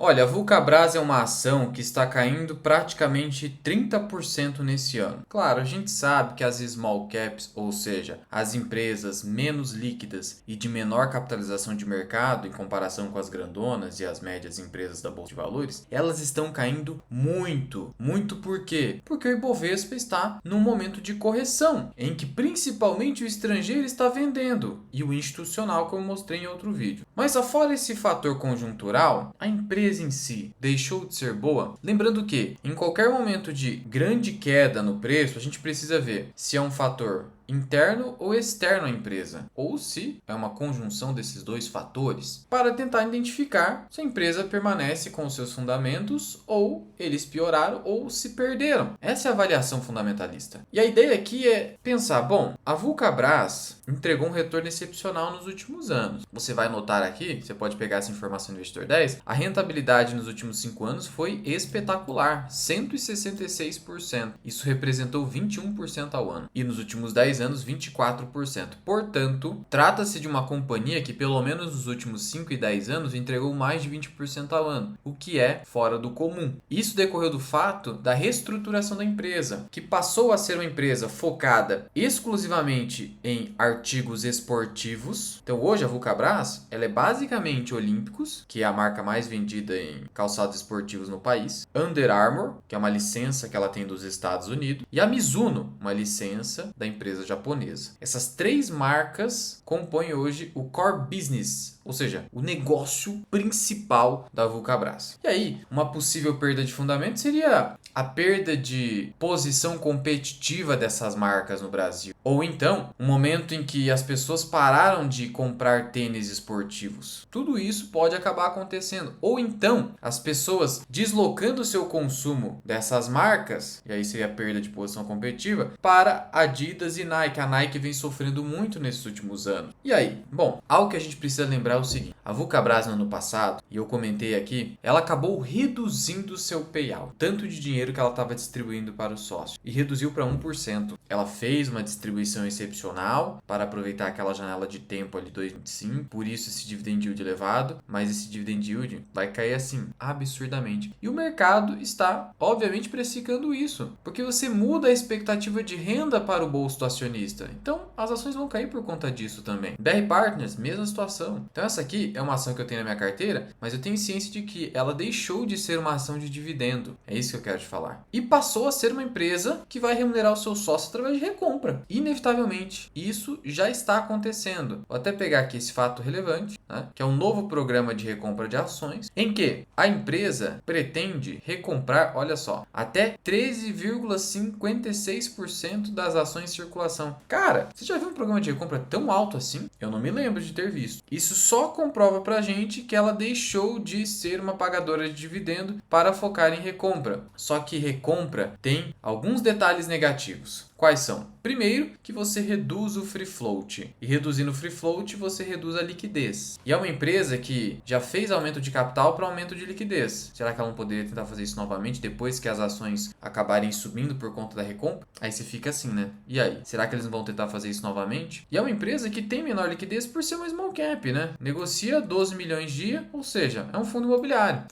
Olha, a Vulcabras é uma ação que está caindo praticamente 30% nesse ano. Claro, a gente sabe que as small caps, ou seja, as empresas menos líquidas e de menor capitalização de mercado em comparação com as grandonas e as médias empresas da Bolsa de Valores, elas estão caindo muito. Muito por quê? Porque o Ibovespa está num momento de correção, em que principalmente o estrangeiro está vendendo e o institucional, como eu mostrei em outro vídeo. Mas afora esse fator conjuntural, a empresa em si deixou de ser boa? Lembrando que em qualquer momento de grande queda no preço, a gente precisa ver se é um fator interno ou externo à empresa, ou se é uma conjunção desses dois fatores, para tentar identificar se a empresa permanece com os seus fundamentos ou eles pioraram ou se perderam. Essa é a avaliação fundamentalista. E a ideia aqui é pensar, bom, a Vulcabras entregou um retorno excepcional nos últimos anos. Você vai notar aqui, você pode pegar essa informação no Investidor 10, a rentabilidade nos últimos 5 anos foi espetacular, 166%. Isso representou 21% ao ano. E nos últimos 10 anos, 24%. Portanto, trata-se de uma companhia que pelo menos nos últimos 5 e 10 anos entregou mais de 20% ao ano, o que é fora do comum. Isso decorreu do fato da reestruturação da empresa, que passou a ser uma empresa focada exclusivamente em artigos esportivos. Então hoje a Vulcabras, ela é basicamente Olímpicos, que é a marca mais vendida em calçados esportivos no país, Under Armour, que é uma licença que ela tem dos Estados Unidos, e a Mizuno, uma licença da empresa japonesa. Essas três marcas compõem hoje o core business, ou seja, o negócio principal da Vulcabras. E aí, uma possível perda de fundamento seria a perda de posição competitiva dessas marcas no Brasil. Ou então, um momento em que as pessoas pararam de comprar tênis esportivos. Tudo isso pode acabar acontecendo. Ou então, as pessoas deslocando seu consumo dessas marcas, e aí seria a perda de posição competitiva, para Adidas e Nike. A Nike vem sofrendo muito nesses últimos anos. E aí? Bom, algo que a gente precisa lembrar é o seguinte. A Vulcabras no ano passado, e eu comentei aqui, ela acabou reduzindo seu payout, tanto de dinheiro que ela estava distribuindo para o sócio, e reduziu para 1%. Ela fez uma distribuição excepcional para aproveitar aquela janela de tempo ali 2025, por isso esse dividend yield elevado, mas esse dividend yield vai cair assim, absurdamente. E o mercado está, obviamente, precificando isso, porque você muda a expectativa de renda para o bolso do acionista. Então, as ações vão cair por conta disso também. BR Partners, mesma situação. Então, essa aqui é uma ação que eu tenho na minha carteira, mas eu tenho ciência de que ela deixou de ser uma ação de dividendo. É isso que eu quero te falar. E passou a ser uma empresa que vai remunerar o seu sócio através de recompra. Inevitavelmente. Isso já está acontecendo. Vou até pegar aqui esse fato relevante, né, que é um novo programa de recompra de ações, em que a empresa pretende recomprar, olha só, até 13,56% das ações em circulação. Cara, você já viu um programa de recompra tão alto assim? Eu não me lembro de ter visto. Isso só comprova pra gente que ela deixou de ser uma pagadora de dividendo para focar em recompra. Só que recompra tem alguns detalhes negativos. Quais são? Primeiro, que você reduz o free float. E reduzindo o free float, você reduz a liquidez. E é uma empresa que já fez aumento de capital para aumento de liquidez. Será que ela não poderia tentar fazer isso novamente depois que as ações acabarem subindo por conta da recompra? Aí você fica assim, né? E aí? Será que eles não vão tentar fazer isso novamente? E é uma empresa que tem menor liquidez por ser uma small cap, né? Negocia 12 milhões dia, ou seja, é um fundo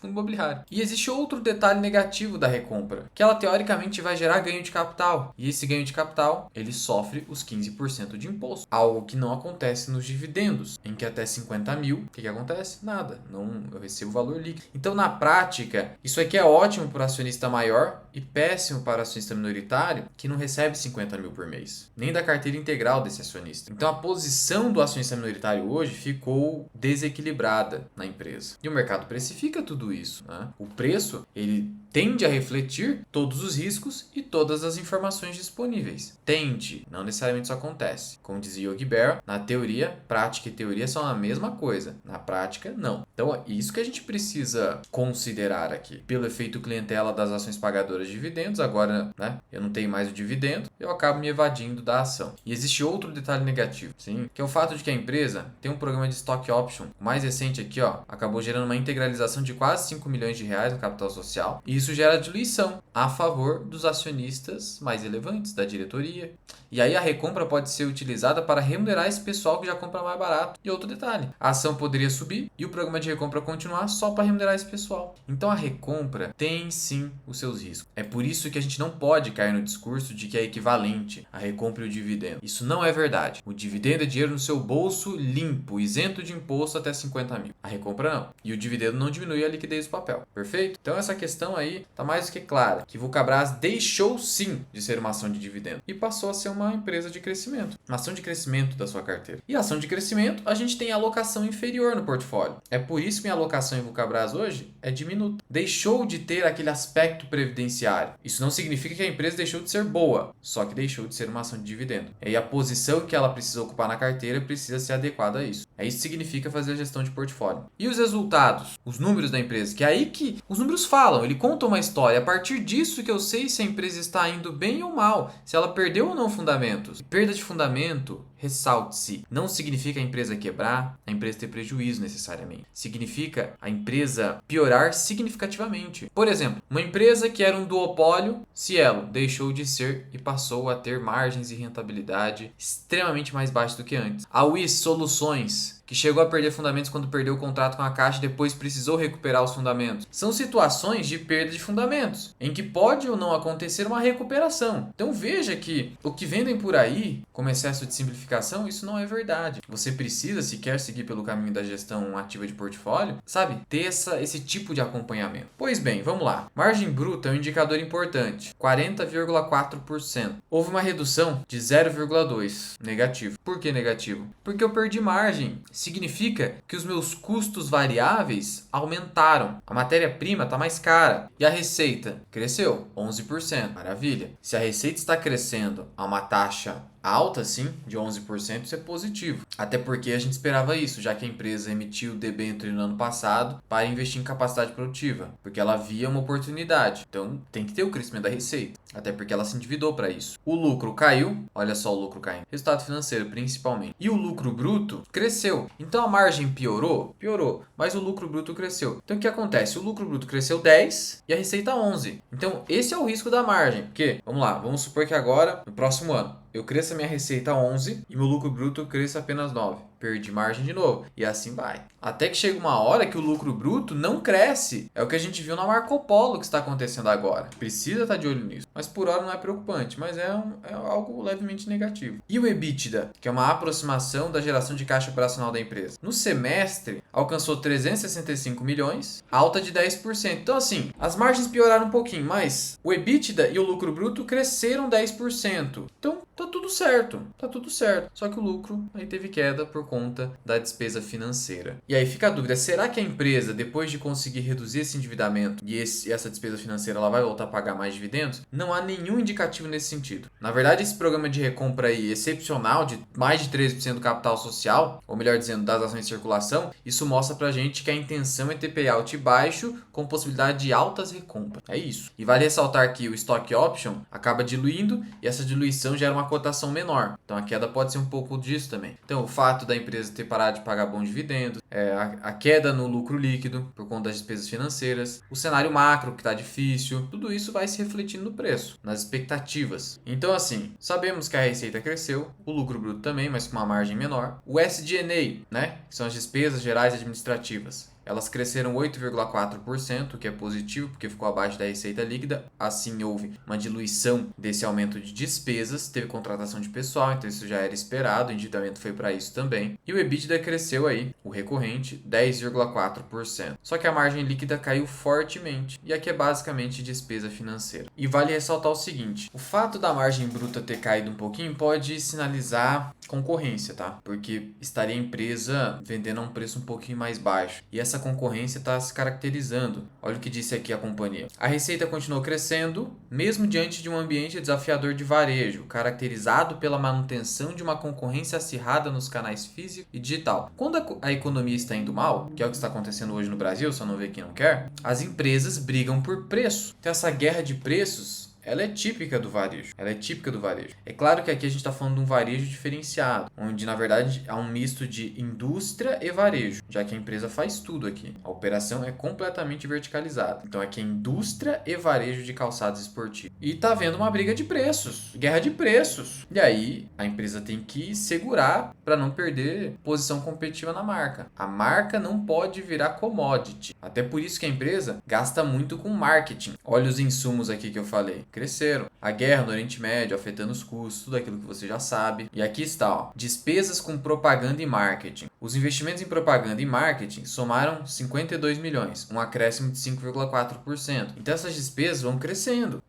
imobiliário. E existe outro detalhe negativo da recompra, que ela teoricamente vai gerar ganho de capital. E esse ganho de capital, ele sofre os 15% de imposto. Algo que não acontece nos dividendos, em que até 50 mil, o que acontece? Nada. Não, eu recebo o valor líquido. Então, na prática, isso aqui é ótimo para o acionista maior e péssimo para o acionista minoritário, que não recebe 50 mil por mês, nem da carteira integral desse acionista. Então, a posição do acionista minoritário hoje ficou desequilibrada na empresa. E o mercado precifica tudo isso, né? O preço, ele tende a refletir todos os riscos e todas as informações disponíveis. Tende, não necessariamente isso acontece. Como dizia Yogi Berra, na teoria, prática e teoria são a mesma coisa. Na prática, não. Então, é isso que a gente precisa considerar aqui. Pelo efeito clientela das ações pagadoras de dividendos, agora, né, eu não tenho mais o dividendo, eu acabo me evadindo da ação. E existe outro detalhe negativo, sim, que é o fato de que a empresa tem um programa de stock option. O mais recente aqui, ó, acabou gerando uma integralização de quase 5 milhões de reais no capital social. E isso gera diluição a favor dos acionistas mais relevantes, da diretoria. E aí a recompra pode ser utilizada para remunerar esse pessoal que já compra mais barato. E outro detalhe, a ação poderia subir e o programa de recompra continuar só para remunerar esse pessoal. Então a recompra tem sim os seus riscos. É por isso que a gente não pode cair no discurso de que é equivalente a recompra e o dividendo. Isso não é verdade. O dividendo é dinheiro no seu bolso limpo, isento de imposto até 50 mil. A recompra não. E o dividendo não diminui a liquidez do papel. Perfeito? Então essa questão aí está mais do que clara. Que Vulcabras deixou sim de ser uma ação de dividendo e passou a ser uma empresa de crescimento. Uma ação de crescimento da sua carteira. E a ação de crescimento, a gente tem alocação inferior no portfólio. É por isso que minha alocação em Vulcabras hoje é diminuta. Deixou de ter aquele aspecto previdenciário. Isso não significa que a empresa deixou de ser boa, só que deixou de ser uma ação de dividendo. E a posição que ela precisa ocupar na carteira precisa ser adequada a isso. Isso significa fazer a gestão de portfólio. E os resultados? Os números da empresa, que é aí que os números falam, ele conta uma história. A partir disso que eu sei se a empresa está indo bem ou mal, se ela perdeu ou não fundamentos. Perda de fundamento, ressalte-se, não significa a empresa quebrar, a empresa ter prejuízo necessariamente. Significa a empresa piorar significativamente. Por exemplo, uma empresa que era um duopólio, Cielo, deixou de ser e passou a ter margens e rentabilidade extremamente mais baixas do que antes. A WIS Soluções, que chegou a perder fundamentos quando perdeu o contrato com a Caixa e depois precisou recuperar os fundamentos. São situações de perda de fundamentos, em que pode ou não acontecer uma recuperação. Então veja que o que vendem por aí, como excesso de simplificação, isso não é verdade. Você precisa, se quer seguir pelo caminho da gestão ativa de portfólio, sabe, ter esse tipo de acompanhamento. Pois bem, vamos lá. Margem bruta é um indicador importante, 40,4%. Houve uma redução de 0,2%, negativo. Por que negativo? Porque eu perdi margem. Significa que os meus custos variáveis aumentaram. A matéria-prima está mais cara. E a receita cresceu 11%. Maravilha. Se a receita está crescendo a uma taxa alta, sim, de 11%, isso é positivo. Até porque a gente esperava isso, já que a empresa emitiu o debênture no ano passado para investir em capacidade produtiva, porque ela via uma oportunidade. Então, tem que ter o crescimento da receita, até porque ela se endividou para isso. O lucro caiu, olha só o lucro caindo. Resultado financeiro, principalmente. E o lucro bruto cresceu. Então, a margem piorou? Piorou, mas o lucro bruto cresceu. Então, o que acontece? O lucro bruto cresceu 10 e a receita 11. Então, esse é o risco da margem. Porque, vamos lá, vamos supor que agora, no próximo ano, eu cresço a minha receita 11 e meu lucro bruto cresça apenas 9. Perdi margem de novo. E assim vai. Até que chega uma hora que o lucro bruto não cresce. É o que a gente viu na Marco Polo que está acontecendo agora. Precisa estar de olho nisso. Mas por hora não é preocupante, mas é algo levemente negativo. E o EBITDA, que é uma aproximação da geração de caixa operacional da empresa. No semestre, alcançou 365 milhões, alta de 10%. Então assim, as margens pioraram um pouquinho, mas o EBITDA e o lucro bruto cresceram 10%. Então, tá tudo certo. Tá tudo certo. Só que o lucro aí teve queda por conta da despesa financeira. E aí fica a dúvida, será que a empresa, depois de conseguir reduzir esse endividamento e essa despesa financeira, ela vai voltar a pagar mais dividendos? Não há nenhum indicativo nesse sentido. Na verdade, esse programa de recompra aí excepcional, de mais de 13% do capital social, ou melhor dizendo, das ações de circulação, isso mostra pra gente que a intenção é ter payout baixo com possibilidade de altas recompras. É isso. E vale ressaltar que o stock option acaba diluindo e essa diluição gera uma cotação menor. Então a queda pode ser um pouco disso também. Então o fato da empresa ter parado de pagar bons dividendos, a queda no lucro líquido por conta das despesas financeiras, o cenário macro que está difícil, tudo isso vai se refletindo no preço, nas expectativas. Então assim, sabemos que a receita cresceu, o lucro bruto também, mas com uma margem menor. O SG&A, né, que são as despesas gerais administrativas, elas cresceram 8,4%, o que é positivo, porque ficou abaixo da receita líquida. Assim, houve uma diluição desse aumento de despesas. Teve contratação de pessoal, então isso já era esperado. O endividamento foi para isso também. E o EBITDA cresceu aí, o recorrente, 10,4%. Só que a margem líquida caiu fortemente. E aqui é basicamente despesa financeira. E vale ressaltar o seguinte, o fato da margem bruta ter caído um pouquinho pode sinalizar concorrência, tá? Porque estaria a empresa vendendo a um preço um pouquinho mais baixo. E essa concorrência está se caracterizando. Olha o que disse aqui a companhia. A receita continuou crescendo, mesmo diante de um ambiente desafiador de varejo, caracterizado pela manutenção de uma concorrência acirrada nos canais físico e digital. Quando a economia está indo mal, que é o que está acontecendo hoje no Brasil, só não vê quem não quer, as empresas brigam por preço. Então essa guerra de preços ela é típica do varejo. Ela é típica do varejo. É claro que aqui a gente está falando de um varejo diferenciado, onde na verdade há um misto de indústria e varejo, já que a empresa faz tudo aqui. A operação é completamente verticalizada. Então aqui é indústria e varejo de calçados esportivos. E tá havendo uma briga de preços, guerra de preços. E aí a empresa tem que segurar para não perder posição competitiva na marca. A marca não pode virar commodity. Até por isso que a empresa gasta muito com marketing. Olha os insumos aqui que eu falei. Cresceram. A guerra no Oriente Médio afetando os custos, tudo aquilo que você já sabe. E aqui está, ó, despesas com propaganda e marketing. Os investimentos em propaganda e marketing somaram 52 milhões, um acréscimo de 5,4%. Então essas despesas vão crescendo.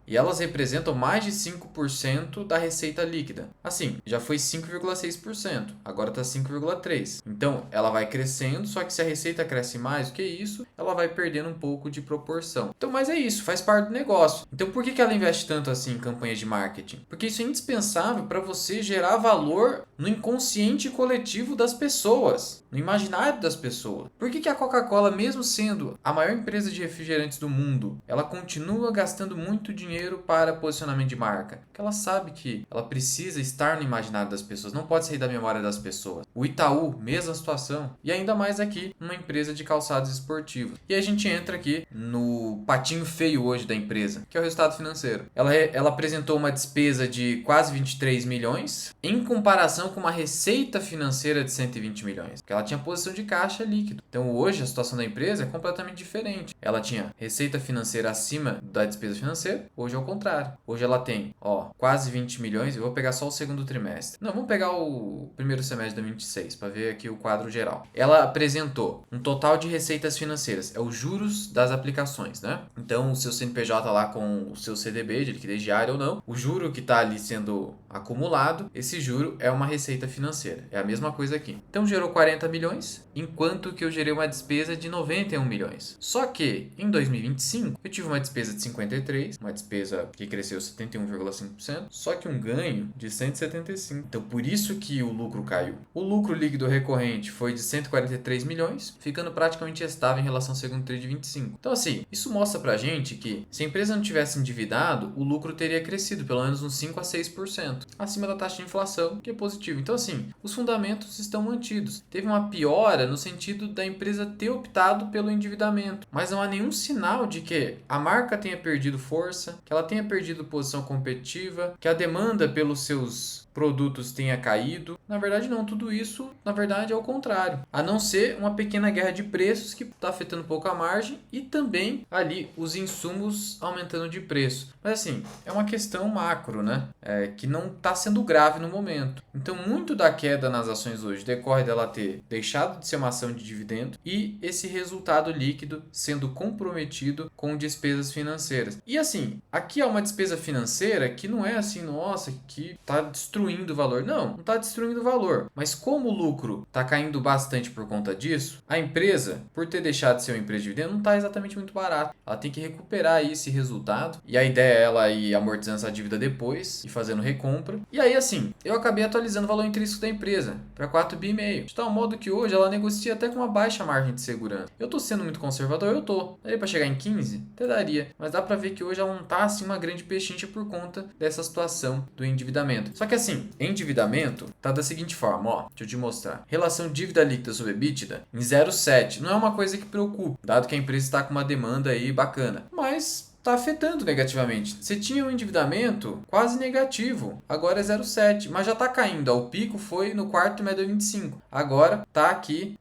E elas representam mais de 5% da receita líquida. Assim, já foi 5,6%, agora está 5,3%. Então ela vai crescendo, só que se a receita cresce mais do que isso, ela vai perdendo um pouco de proporção. Então, mas é isso, faz parte do negócio. Então por que ela investe tanto assim em campanhas de marketing? Porque isso é indispensável para você gerar valor no inconsciente coletivo das pessoas, no imaginário das pessoas. Por que a Coca-Cola, mesmo sendo a maior empresa de refrigerantes do mundo, ela continua gastando muito dinheiro para posicionamento de marca? Porque ela sabe que ela precisa estar no imaginário das pessoas, não pode sair da memória das pessoas. O Itaú, mesma situação. E ainda mais aqui, uma empresa de calçados esportivos. E a gente entra aqui no patinho feio hoje da empresa, que é o resultado financeiro. Ela apresentou uma despesa de quase 23 milhões, em comparação com uma receita financeira de 120 milhões. Porque ela tinha posição de caixa líquido. Então hoje a situação da empresa é completamente diferente. Ela tinha receita financeira acima da despesa financeira, hoje é o contrário. Hoje ela tem, quase 20 milhões, eu vou pegar só o segundo trimestre. Não, vamos pegar o primeiro semestre de 26 para ver aqui o quadro geral. Ela apresentou um total de receitas financeiras, é os juros das aplicações, né? Então o seu CNPJ lá com o seu CDB de liquidez diária ou não, o juro que está ali sendo acumulado, esse juro é uma receita financeira. É a mesma coisa aqui. Então gerou 40 milhões, enquanto que eu gerei uma despesa de 91 milhões. Só que em 2025 eu tive uma despesa de 53, uma despesa que cresceu 71,5%, só que um ganho de 175. Então por isso que o lucro caiu. O lucro líquido recorrente foi de 143 milhões, ficando praticamente estável em relação ao segundo TRI de 25. Então assim, isso mostra pra gente que se a empresa não tivesse endividado, o lucro teria crescido pelo menos uns 5 a 6%, acima da taxa de inflação, que é positivo. Então assim, os fundamentos estão mantidos. Teve uma piora no sentido da empresa ter optado pelo endividamento, mas não há nenhum sinal de que a marca tenha perdido força, que ela tenha perdido posição competitiva, que a demanda pelos seus produtos tenha caído. Na verdade não, tudo isso na verdade é o contrário, a não ser uma pequena guerra de preços que está afetando um pouco a margem e também ali os insumos aumentando de preço. Mas assim, é uma questão macro, né? Que não está sendo grave no momento. Então muito da queda nas ações hoje decorre dela ter deixado de ser uma ação de dividendo e esse resultado líquido sendo comprometido com despesas financeiras. E assim, aqui é uma despesa financeira que não é assim, nossa, que está destruindo o valor. Não está destruindo o valor. Mas como o lucro está caindo bastante por conta disso, a empresa, por ter deixado de ser uma empresa de dividendo, não está exatamente muito barata. Ela tem que recuperar aí esse resultado. E a ideia é ela ir amortizando essa dívida depois e fazendo recompra. E aí assim, eu acabei atualizando o valor intrínseco da empresa para 4,5 bi. De tal modo que hoje ela negocia até com uma baixa margem de segurança. Eu tô sendo muito conservador? Eu tô. Daria para chegar em 15? Até daria. Mas dá para ver que hoje ela não tá assim uma grande pechincha por conta dessa situação do endividamento. Só que assim, endividamento tá da seguinte forma, ó. Deixa eu te mostrar. Relação dívida líquida sobre EBITDA em 0,7. Não é uma coisa que preocupa, dado que a empresa está com uma demanda aí bacana. Mas está afetando negativamente. Você tinha um endividamento quase negativo, agora é 0,7, mas já está caindo. O pico foi no quarto trimestre de 25. Agora está aqui,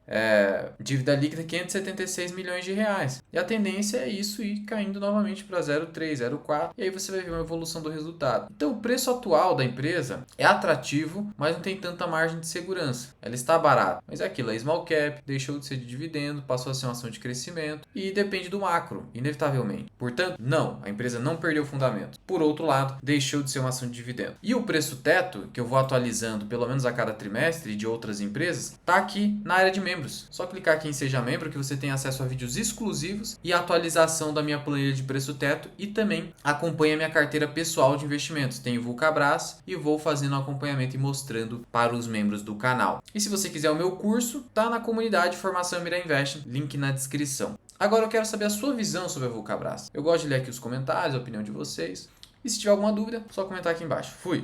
dívida líquida 576 milhões de reais. E a tendência é isso ir caindo novamente para 0,3, 0,4, e aí você vai ver uma evolução do resultado. Então o preço atual da empresa é atrativo, mas não tem tanta margem de segurança. Ela está barata, mas é aquilo, é small cap, deixou de ser de dividendo, passou a ser uma ação de crescimento e depende do macro, inevitavelmente. Portanto, não, a empresa não perdeu o fundamento. Por outro lado, deixou de ser uma ação de dividendo. E o preço teto, que eu vou atualizando pelo menos a cada trimestre de outras empresas, está aqui na área de membros. Só clicar aqui em Seja Membro que você tem acesso a vídeos exclusivos e atualização da minha planilha de preço teto e também acompanha minha carteira pessoal de investimentos. Tenho Vulcabras e vou fazendo acompanhamento e mostrando para os membros do canal. E se você quiser o meu curso, tá na comunidade Formação Mira Invest, link na descrição. Agora eu quero saber a sua visão sobre a Vulcabras. Eu gosto de ler aqui os comentários, a opinião de vocês. E se tiver alguma dúvida, só comentar aqui embaixo. Fui!